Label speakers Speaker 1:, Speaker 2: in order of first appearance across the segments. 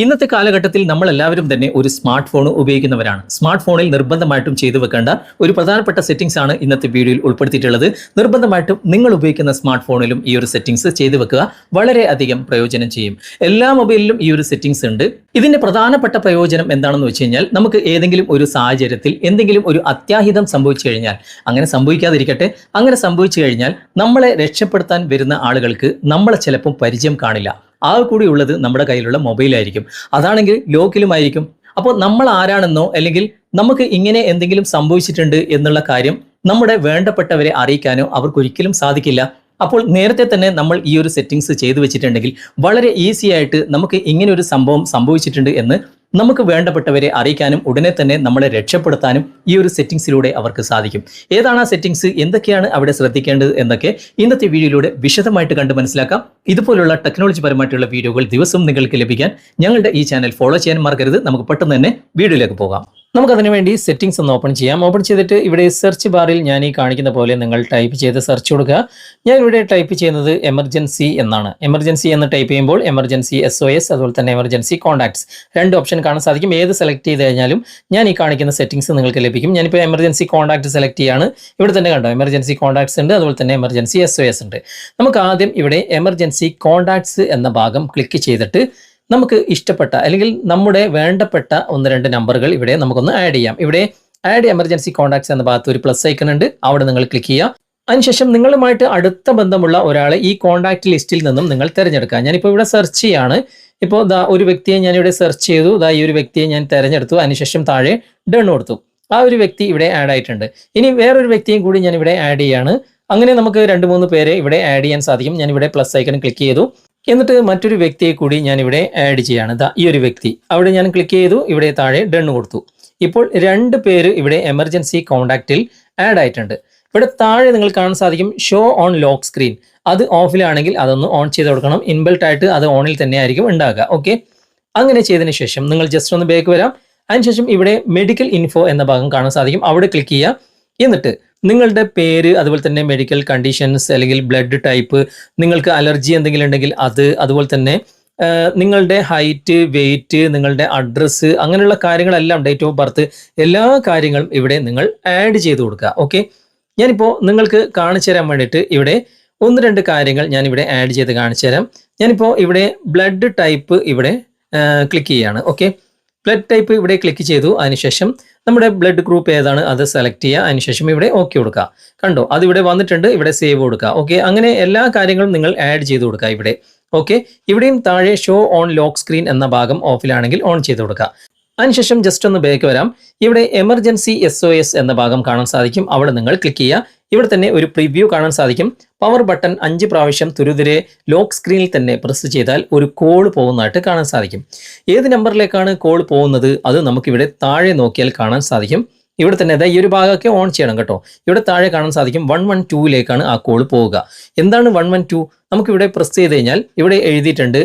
Speaker 1: ഇന്നത്തെ കാലഘട്ടത്തിൽ നമ്മൾ എല്ലാവരും തന്നെ ഒരു സ്മാർട്ട് ഫോൺ ഉപയോഗിക്കുന്നവരാണ്. സ്മാർട്ട് ഫോണിൽ നിർബന്ധമായിട്ടും ചെയ്തു വെക്കേണ്ട ഒരു പ്രധാനപ്പെട്ട സെറ്റിംഗ്സ് ആണ് ഇന്നത്തെ വീഡിയോയിൽ ഉൾപ്പെടുത്തിയിട്ടുള്ളത്. നിർബന്ധമായിട്ടും നിങ്ങൾ ഉപയോഗിക്കുന്ന സ്മാർട്ട് ഫോണിലും ഈ ഒരു സെറ്റിംഗ്സ് ചെയ്തു വെക്കുക. വളരെയധികം പ്രയോജനം ചെയ്യും. എല്ലാ മൊബൈലിലും ഈ ഒരു സെറ്റിംഗ്സ് ഉണ്ട്. ഇതിന്റെ പ്രധാനപ്പെട്ട പ്രയോജനം എന്താണെന്ന് വെച്ച് കഴിഞ്ഞാൽ, നമുക്ക് ഏതെങ്കിലും ഒരു സാഹചര്യത്തിൽ എന്തെങ്കിലും ഒരു അത്യാഹിതം സംഭവിച്ചു കഴിഞ്ഞാൽ, അങ്ങനെ സംഭവിക്കാതിരിക്കട്ടെ, അങ്ങനെ സംഭവിച്ചു കഴിഞ്ഞാൽ നമ്മളെ രക്ഷപ്പെടുത്താൻ വരുന്ന ആളുകൾക്ക് നമ്മളെ ചിലപ്പം പരിചയം കാണില്ല. ആ കൂടി ഉള്ളത് നമ്മുടെ കയ്യിലുള്ള മൊബൈലായിരിക്കും. അതാണെങ്കിൽ ലോക്കിലുമായിരിക്കും. അപ്പോൾ നമ്മൾ ആരാണെന്നോ അല്ലെങ്കിൽ നമുക്ക് ഇങ്ങനെ എന്തെങ്കിലും സംഭവിച്ചിട്ടുണ്ട് എന്നുള്ള കാര്യം നമ്മുടെ വേണ്ടപ്പെട്ടവരെ അറിയിക്കാനോ അവർക്കൊരിക്കലും സാധിക്കില്ല. അപ്പോൾ നേരത്തെ തന്നെ നമ്മൾ ഈ ഒരു സെറ്റിംഗ്സ് ചെയ്തു വെച്ചിട്ടുണ്ടെങ്കിൽ വളരെ ഈസി ആയിട്ട് നമുക്ക് ഇങ്ങനെ ഒരു സംഭവം സംഭവിച്ചിട്ടുണ്ട് എന്ന് നമുക്ക് വേണ്ടപ്പെട്ടവരെ അറിയിക്കാനും ഉടനെ തന്നെ നമ്മളെ രക്ഷപ്പെടുത്താനും ഈ ഒരു സെറ്റിംഗ്സിലൂടെ അവർക്ക് സാധിക്കും. ഏതാണ് ആ സെറ്റിംഗ്സ്, എന്തൊക്കെയാണ് അവിടെ ശ്രദ്ധിക്കേണ്ടത് എന്നൊക്കെ ഇന്നത്തെ വീഡിയോയിലൂടെ വിശദമായിട്ട് കണ്ട് മനസ്സിലാക്കാം. ഇതുപോലുള്ള ടെക്നോളജി പരമായിട്ടുള്ള വീഡിയോകൾ ദിവസവും നിങ്ങൾക്ക് ലഭിക്കാൻ ഞങ്ങളുടെ ഈ ചാനൽ ഫോളോ ചെയ്യാൻ മറക്കരുത്. നമുക്ക് പെട്ടെന്ന് തന്നെ വീഡിയോയിലേക്ക് പോകാം. നമുക്കതിനു വേണ്ടി സെറ്റിംഗ്സ് ഒന്ന് ഓപ്പൺ ചെയ്യാം. ഓപ്പൺ ചെയ്തിട്ട് ഇവിടെ സെർച്ച് ബാറിൽ ഞാൻ ഈ കാണിക്കുന്ന പോലെ നിങ്ങൾ ടൈപ്പ് ചെയ്ത് സെർച്ച് കൊടുക്കുക. ഞാൻ ഇവിടെ ടൈപ്പ് ചെയ്യുന്നത് എമർജൻസി എന്നാണ്. എമർജൻസി എന്ന് ടൈപ്പ് ചെയ്യുമ്പോൾ എമർജൻസി SOS, അതുപോലെ തന്നെ എമർജൻസി കോൺടാക്ട്സ്, രണ്ട് ഓപ്ഷൻ കാണാൻ സാധിക്കും. ഏത് സെലക്ട് ചെയ്ത് കഴിഞ്ഞാലും ഞാൻ ഈ കാണിക്കുന്ന സെറ്റിംഗ്സ് നിങ്ങൾക്ക് ലഭിക്കും. ഞാനിപ്പോൾ എമർജൻസി കോൺടാക്ട് സെലക്ട് ചെയ്യാണ്. ഇവിടെ തന്നെ കണ്ടോ, എമർജൻസി കോൺടാക്ട്സ് ഉണ്ട്, അതുപോലെ തന്നെ എമർജൻസി SOS ഉണ്ട്. നമുക്ക് ആദ്യം ഇവിടെ എമർജൻസി കോൺടാക്ട്സ് എന്ന ഭാഗം ക്ലിക്ക് ചെയ്തിട്ട് നമുക്ക് ഇഷ്ടപ്പെട്ട അല്ലെങ്കിൽ നമ്മുടെ വേണ്ടപ്പെട്ട 1-2 നമ്പറുകൾ ഇവിടെ നമുക്കൊന്ന് ആഡ് ചെയ്യാം. ഇവിടെ ആഡ് എമർജൻസി കോൺടാക്ട്സ് എന്ന ഭാഗത്ത് ഒരു പ്ലസ് ഐക്കൺ ഉണ്ട്, അവിടെ നിങ്ങൾ ക്ലിക്ക് ചെയ്യുക. അതിനുശേഷം നിങ്ങളുമായിട്ട് അടുത്ത ബന്ധമുള്ള ഒരാളെ ഈ കോൺടാക്ട് ലിസ്റ്റിൽ നിന്നും നിങ്ങൾ തിരഞ്ഞെടുക്കുക. ഞാനിപ്പോൾ ഇവിടെ സെർച്ച് ചെയ്യാണ്. ഇപ്പോൾ ഒരു വ്യക്തിയെ ഞാനിവിടെ സെർച്ച് ചെയ്തു. ഈ ഒരു വ്യക്തിയെ ഞാൻ തിരഞ്ഞെടുത്തു. അതിനുശേഷം താഴെ ഡൺ കൊടുത്തു. ആ ഒരു വ്യക്തി ഇവിടെ ആഡ് ആയിട്ടുണ്ട്. ഇനി വേറൊരു വ്യക്തിയും കൂടി ഞാൻ ഇവിടെ ആഡ് ചെയ്യാണ്. അങ്ങനെ നമുക്ക് 2-3 പേരെ ഇവിടെ ആഡ് ചെയ്യാൻ സാധിക്കും. ഞാനിവിടെ പ്ലസ് ഐക്കൺ ക്ലിക്ക് ചെയ്തു. എന്നിട്ട് മറ്റൊരു വ്യക്തിയെ കൂടി ഞാൻ ഇവിടെ ആഡ് ചെയ്യാണ്. ഈ ഒരു വ്യക്തി അവിടെ ഞാൻ ക്ലിക്ക് ചെയ്തു. ഇവിടെ താഴെ ഡൺ കൊടുത്തു. ഇപ്പോൾ 2 പേര് ഇവിടെ എമർജൻസി കോൺടാക്റ്റിൽ ആഡ് ആയിട്ടുണ്ട്. ഇവിടെ താഴെ നിങ്ങൾ കാണാൻ സാധിക്കും ഷോ ഓൺ ലോക്ക് സ്ക്രീൻ. അത് ഓഫിലാണെങ്കിൽ അതൊന്ന് ഓൺ ചെയ്ത് കൊടുക്കണം. ഇൻബിൽട്ട് ആയിട്ട് അത് ഓണിൽ തന്നെ ആയിരിക്കും ഉണ്ടാകുക. ഓക്കെ, അങ്ങനെ ചെയ്തതിന് ശേഷം നിങ്ങൾ ജസ്റ്റ് ഒന്ന് ബാക്ക് വരാം. അതിനുശേഷം ഇവിടെ മെഡിക്കൽ ഇൻഫോ എന്ന ഭാഗം കാണാൻ സാധിക്കും. അവിടെ ക്ലിക്ക് ചെയ്യുക. എന്നിട്ട് നിങ്ങളുടെ പേര്, അതുപോലെ തന്നെ മെഡിക്കൽ കണ്ടീഷൻസ് അല്ലെങ്കിൽ ബ്ലഡ് ടൈപ്പ്, നിങ്ങൾക്ക് അലർജി എന്തെങ്കിലും ഉണ്ടെങ്കിൽ അത്, അതുപോലെ തന്നെ നിങ്ങളുടെ ഹൈറ്റ്, വെയിറ്റ്, നിങ്ങളുടെ അഡ്രസ്സ്, അങ്ങനെയുള്ള കാര്യങ്ങളെല്ലാം, ഡേറ്റ് ഓഫ് ബർത്ത്, എല്ലാ കാര്യങ്ങളും ഇവിടെ നിങ്ങൾ ആഡ് ചെയ്ത് കൊടുക്കുക. ഓക്കെ, ഞാനിപ്പോൾ നിങ്ങൾക്ക് കാണിച്ചു തരാൻ വേണ്ടിയിട്ട് ഇവിടെ 1-2 കാര്യങ്ങൾ ഞാനിവിടെ ആഡ് ചെയ്ത് കാണിച്ചു തരാം. ഞാനിപ്പോൾ ഇവിടെ ബ്ലഡ് ടൈപ്പ് ഇവിടെ ക്ലിക്ക് ചെയ്യാണ്. ഓക്കെ, ബ്ലഡ് ടൈപ്പ് ഇവിടെ ക്ലിക്ക് ചെയ്തു. അതിനുശേഷം നമ്മുടെ ബ്ലഡ് ഗ്രൂപ്പ് ഏതാണ് അത് സെലക്ട് ചെയ്യുക. അതിനുശേഷം ഇവിടെ ഓക്കെ കൊടുക്കുക. കണ്ടോ, അതിവിടെ വന്നിട്ടുണ്ട്. ഇവിടെ സേവ് കൊടുക്കുക. ഓക്കെ, അങ്ങനെ എല്ലാ കാര്യങ്ങളും നിങ്ങൾ ആഡ് ചെയ്ത് കൊടുക്കുക ഇവിടെ. ഓക്കെ, ഇവിടെയും താഴെ ഷോ ഓൺ ലോക്ക് സ്ക്രീൻ എന്ന ഭാഗം ഓഫിലാണെങ്കിൽ ഓൺ ചെയ്ത് കൊടുക്കുക. അതിനുശേഷം ജസ്റ്റ് ഒന്ന് ബാക്ക് വരാം. ഇവിടെ എമർജൻസി SOS എന്ന ഭാഗം കാണാൻ സാധിക്കും. അവിടെ നിങ്ങൾ ക്ലിക്ക് ചെയ്യുക. ഇവിടെ തന്നെ ഒരു പ്രിവ്യൂ കാണാൻ സാധിക്കും. പവർ ബട്ടൺ 5 പ്രാവശ്യം തുരുതിരെ ലോക്ക് സ്ക്രീനിൽ തന്നെ പ്രസ് ചെയ്താൽ ഒരു കോൾ പോകുന്നതായിട്ട് കാണാൻ സാധിക്കും. ഏത് നമ്പറിലേക്കാണ് കോൾ പോകുന്നത് അത് നമുക്കിവിടെ താഴെ നോക്കിയാൽ കാണാൻ സാധിക്കും. ഇവിടെ തന്നെ ഈ ഒരു ഭാഗമൊക്കെ ഓൺ ചെയ്യണം കേട്ടോ. ഇവിടെ താഴെ കാണാൻ സാധിക്കും 112ലേക്കാണ് ആ കോൾ പോവുക. എന്താണ് 112? നമുക്കിവിടെ പ്രസ് ചെയ്ത് കഴിഞ്ഞാൽ ഇവിടെ എഴുതിയിട്ടുണ്ട്.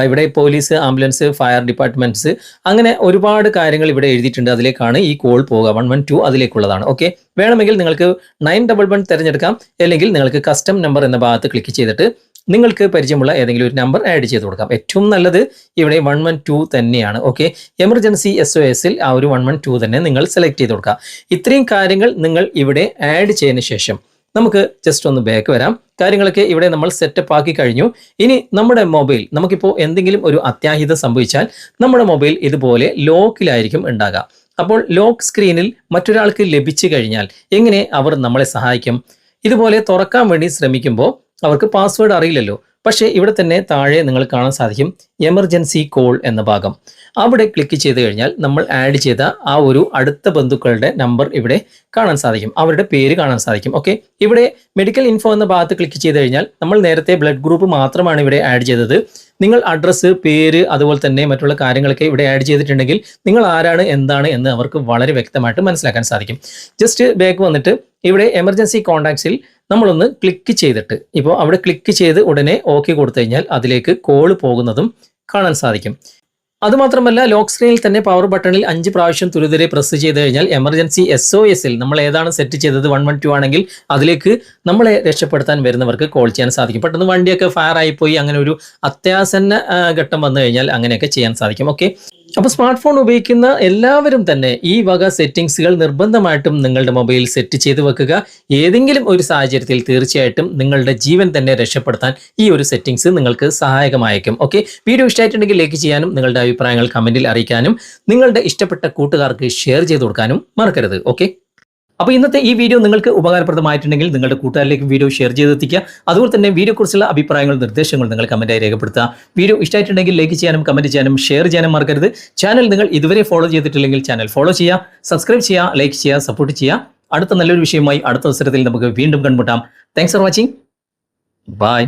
Speaker 1: ഇവിടെ പോലീസ്, ആംബുലൻസ്, ഫയർ ഡിപ്പാർട്ട്മെന്റ്സ്, അങ്ങനെ ഒരുപാട് കാര്യങ്ങൾ ഇവിടെ എഴുതിയിട്ടുണ്ട്. അതിലേക്കാണ് ഈ കോൾ പോവുക. 112 അതിലേക്കുള്ളതാണ്. ഓക്കെ, വേണമെങ്കിൽ നിങ്ങൾക്ക് 911 തിരഞ്ഞെടുക്കാം. അല്ലെങ്കിൽ നിങ്ങൾക്ക് കസ്റ്റം നമ്പർ എന്ന ഭാഗത്ത് ക്ലിക്ക് ചെയ്തിട്ട് നിങ്ങൾക്ക് പരിചയമുള്ള ഏതെങ്കിലും ഒരു നമ്പർ ആഡ് ചെയ്ത് കൊടുക്കാം. ഏറ്റവും നല്ലത് ഇവിടെ 112 തന്നെയാണ്. ഓക്കെ, എമർജൻസി SOSൽ ആ ഒരു 112 തന്നെ നിങ്ങൾ സെലക്ട് ചെയ്ത് കൊടുക്കുക. ഇത്രയും കാര്യങ്ങൾ നിങ്ങൾ ഇവിടെ ആഡ് ചെയ്തതിന് ശേഷം നമുക്ക് ജസ്റ്റ് ഒന്ന് ബാക്ക് വരാം. കാര്യങ്ങളൊക്കെ ഇവിടെ നമ്മൾ സെറ്റപ്പ് ആക്കി കഴിഞ്ഞു. ഇനി നമ്മുടെ മൊബൈൽ, നമുക്കിപ്പോൾ എന്തെങ്കിലും ഒരു അത്യാഹിതം സംഭവിച്ചാൽ നമ്മുടെ മൊബൈൽ ഇതുപോലെ ലോക്കിലായിരിക്കും ഉണ്ടാകുക. അപ്പോൾ ലോക്ക് സ്ക്രീനിൽ മറ്റൊരാൾക്ക് ലഭിച്ചു കഴിഞ്ഞാൽ എങ്ങനെ അവർ നമ്മളെ സഹായിക്കും? ഇതുപോലെ തുറക്കാൻ വേണ്ടി ശ്രമിക്കുമ്പോൾ അവർക്ക് പാസ്വേഡ് അറിയില്ലല്ലോ. പക്ഷേ ഇവിടെ തന്നെ താഴെ നിങ്ങൾ കാണാൻ സാധിക്കും എമർജൻസി കോൾ എന്ന ഭാഗം. അവിടെ ക്ലിക്ക് ചെയ്ത് കഴിഞ്ഞാൽ നമ്മൾ ആഡ് ചെയ്ത ആ ഒരു അടുത്ത ബന്ധുക്കളുടെ നമ്പർ ഇവിടെ കാണാൻ സാധിക്കും. അവരുടെ പേര് കാണാൻ സാധിക്കും. ഓക്കെ, ഇവിടെ മെഡിക്കൽ ഇൻഫോ എന്ന ഭാഗത്ത് ക്ലിക്ക് ചെയ്ത് കഴിഞ്ഞാൽ നമ്മൾ നേരത്തെ ബ്ലഡ് ഗ്രൂപ്പ് മാത്രമാണ് ഇവിടെ ആഡ് ചെയ്തത്. നിങ്ങൾ അഡ്രസ്സ്, പേര്, അതുപോലെ തന്നെ മറ്റുള്ള കാര്യങ്ങളൊക്കെ ഇവിടെ ആഡ് ചെയ്തിട്ടുണ്ടെങ്കിൽ നിങ്ങൾ ആരാണ്, എന്താണ് എന്ന് അവർക്ക് വളരെ വ്യക്തമായിട്ട് മനസ്സിലാക്കാൻ സാധിക്കും. ജസ്റ്റ് ബാക്ക് വന്നിട്ട് ഇവിടെ എമർജൻസി കോൺടാക്ട്സിൽ നമ്മളൊന്ന് ക്ലിക്ക് ചെയ്തിട്ട് ഇപ്പോൾ അവിടെ ക്ലിക്ക് ചെയ്ത് ഉടനെ ഓക്കെ കൊടുത്തു കഴിഞ്ഞാൽ അതിലേക്ക് കോൾ പോകുന്നതും കാണാൻ സാധിക്കും. അതുമാത്രമല്ല ലോക്ക് സ്ക്രീനിൽ തന്നെ പവർ ബട്ടണിൽ 5 പ്രാവശ്യം തുരിതരെ പ്രസ് ചെയ്ത് കഴിഞ്ഞാൽ എമർജൻസി SOSൽ നമ്മൾ ഏതാണ് സെറ്റ് ചെയ്തത് 112 ആണെങ്കിൽ അതിലേക്ക് നമ്മളെ രക്ഷപ്പെടുത്താൻ വരുന്നവർക്ക് കോൾ ചെയ്യാൻ സാധിക്കും. പെട്ടെന്ന് വണ്ടിയൊക്കെ ഫയർ ആയിപ്പോയി അങ്ങനെ ഒരു അത്യാസന്ന ഘട്ടം വന്നു കഴിഞ്ഞാൽ അങ്ങനെയൊക്കെ ചെയ്യാൻ സാധിക്കും. ഓക്കെ, അപ്പോൾ സ്മാർട്ട് ഫോൺ ഉപയോഗിക്കുന്ന എല്ലാവരും തന്നെ ഈ വക സെറ്റിംഗ്സുകൾ നിർബന്ധമായിട്ടും നിങ്ങളുടെ മൊബൈലിൽ സെറ്റ് ചെയ്ത് വെക്കുക. ഏതെങ്കിലും ഒരു സാഹചര്യത്തിൽ തീർച്ചയായിട്ടും നിങ്ങളുടെ ജീവൻ തന്നെ രക്ഷപ്പെടുത്താൻ ഈ ഒരു സെറ്റിംഗ്സ് നിങ്ങൾക്ക് സഹായകമായേക്കും. ഓക്കെ, വീഡിയോ ഇഷ്ടമായിട്ടുണ്ടെങ്കിൽ ലൈക്ക് ചെയ്യാനും നിങ്ങളുടെ അഭിപ്രായങ്ങൾ കമന്റിൽ അറിയിക്കാനും നിങ്ങളുടെ ഇഷ്ടപ്പെട്ട കൂട്ടുകാർക്ക് ഷെയർ ചെയ്ത് കൊടുക്കാനും മറക്കരുത്. ഓക്കെ, അപ്പോൾ ഇന്നത്തെ ഈ വീഡിയോ നിങ്ങൾക്ക് ഉപകാരപ്രദമായിട്ടുണ്ടെങ്കിൽ നിങ്ങളുടെ കൂട്ടുകാരിലേക്ക് വീഡിയോ ഷെയർ ചെയ്തെത്തിക്കുക. അതുപോലെ തന്നെ വീഡിയോയെക്കുറിച്ചുള്ള അഭിപ്രായങ്ങൾ നിർദ്ദേശങ്ങൾ നിങ്ങൾ കമന്റായി രേഖപ്പെടുത്തുക. വീഡിയോ ഇഷ്ടമായിട്ടുണ്ടെങ്കിൽ ലൈക്ക് ചെയ്യാനും കമന്റ് ചെയ്യാനും ഷെയർ ചെയ്യാനും മറക്കരുത്. ചാനൽ നിങ്ങൾ ഇതുവരെ ഫോളോ ചെയ്തിട്ടില്ലെങ്കിൽ ചാനൽ ഫോളോ ചെയ്യുക, സബ്സ്ക്രൈബ് ചെയ്യുക, ലൈക്ക് ചെയ്യുക, സപ്പോർട്ട് ചെയ്യുക. അടുത്ത നല്ലൊരു വിഷയമായി അടുത്ത അവസരത്തിൽ നമുക്ക് വീണ്ടും കണ്ടുമുട്ടാം. Thanks for watching. ബൈ.